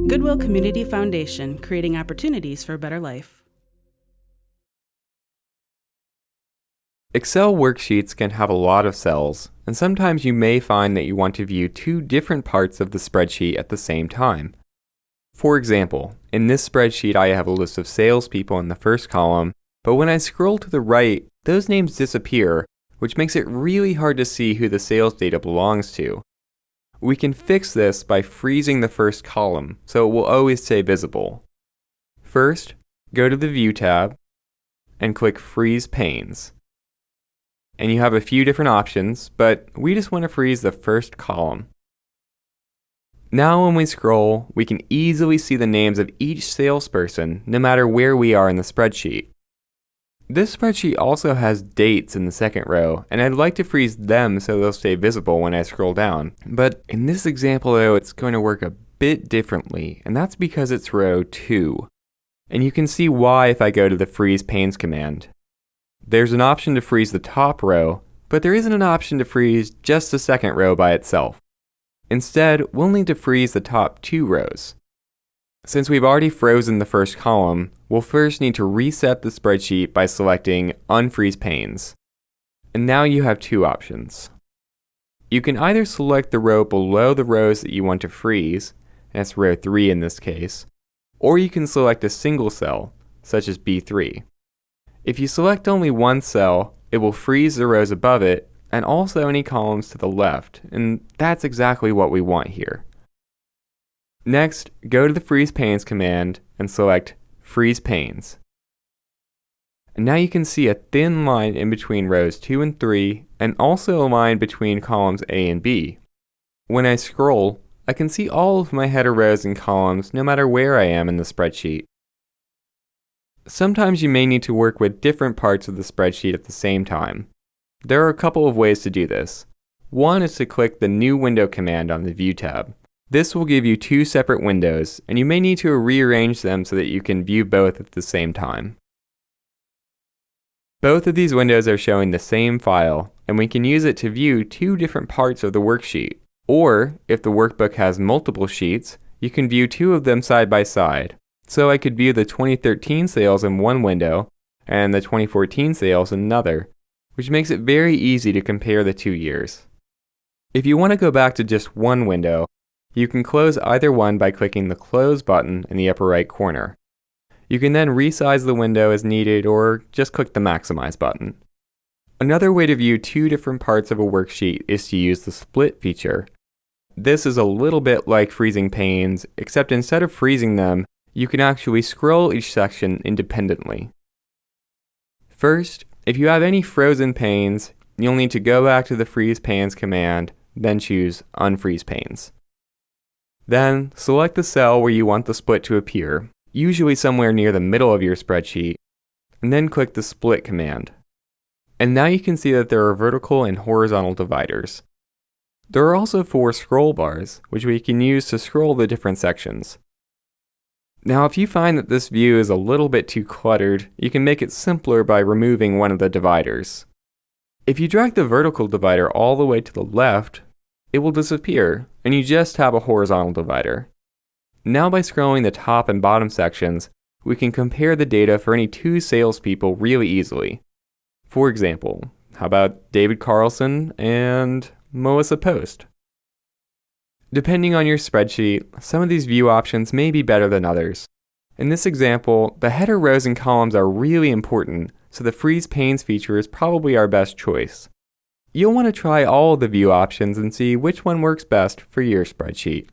Goodwill Community Foundation, creating opportunities for a better life. Excel worksheets can have a lot of cells, and sometimes you may find that you want to view two different parts of the spreadsheet at the same time. For example, in this spreadsheet I have a list of salespeople in the first column, but when I scroll to the right, those names disappear, which makes it really hard to see who the sales data belongs to. We can fix this by freezing the first column, so it will always stay visible. First, go to the View tab and click Freeze Panes. And you have a few different options, but we just want to freeze the first column. Now when we scroll, we can easily see the names of each salesperson, no matter where we are in the spreadsheet. This spreadsheet also has dates in the second row, and I'd like to freeze them so they'll stay visible when I scroll down. But in this example though, it's going to work a bit differently, and that's because it's row 2. And you can see why if I go to the Freeze Panes command. There's an option to freeze the top row, but there isn't an option to freeze just the second row by itself. Instead, we'll need to freeze the top 2 rows. Since we've already frozen the first column, we'll first need to reset the spreadsheet by selecting Unfreeze Panes. And now you have two options. You can either select the row below the rows that you want to freeze, that's row 3 in this case, or you can select a single cell, such as B3. If you select only one cell, it will freeze the rows above it and also any columns to the left, and that's exactly what we want here. Next, go to the Freeze Panes command and select Freeze Panes. And now you can see a thin line in between rows 2 and 3, and also a line between columns A and B. When I scroll, I can see all of my header rows and columns no matter where I am in the spreadsheet. Sometimes you may need to work with different parts of the spreadsheet at the same time. There are a couple of ways to do this. One is to click the New Window command on the View tab. This will give you two separate windows, and you may need to rearrange them so that you can view both at the same time. Both of these windows are showing the same file, and we can use it to view two different parts of the worksheet. Or, if the workbook has multiple sheets, you can view two of them side by side. So I could view the 2013 sales in one window, and the 2014 sales in another, which makes it very easy to compare the 2 years. If you want to go back to just one window, you can close either one by clicking the Close button in the upper right corner. You can then resize the window as needed or just click the Maximize button. Another way to view two different parts of a worksheet is to use the Split feature. This is a little bit like freezing panes, except instead of freezing them, you can actually scroll each section independently. First, if you have any frozen panes, you'll need to go back to the Freeze Panes command, then choose Unfreeze Panes. Then, select the cell where you want the split to appear, usually somewhere near the middle of your spreadsheet, and then click the Split command. And now you can see that there are vertical and horizontal dividers. There are also 4 scroll bars, which we can use to scroll the different sections. Now, if you find that this view is a little bit too cluttered, you can make it simpler by removing one of the dividers. If you drag the vertical divider all the way to the left, it will disappear, and you just have a horizontal divider. Now by scrolling the top and bottom sections, we can compare the data for any 2 salespeople really easily. For example, how about David Carlson and Melissa Post? Depending on your spreadsheet, some of these view options may be better than others. In this example, the header rows and columns are really important, so the Freeze Panes feature is probably our best choice. You'll want to try all of the view options and see which one works best for your spreadsheet.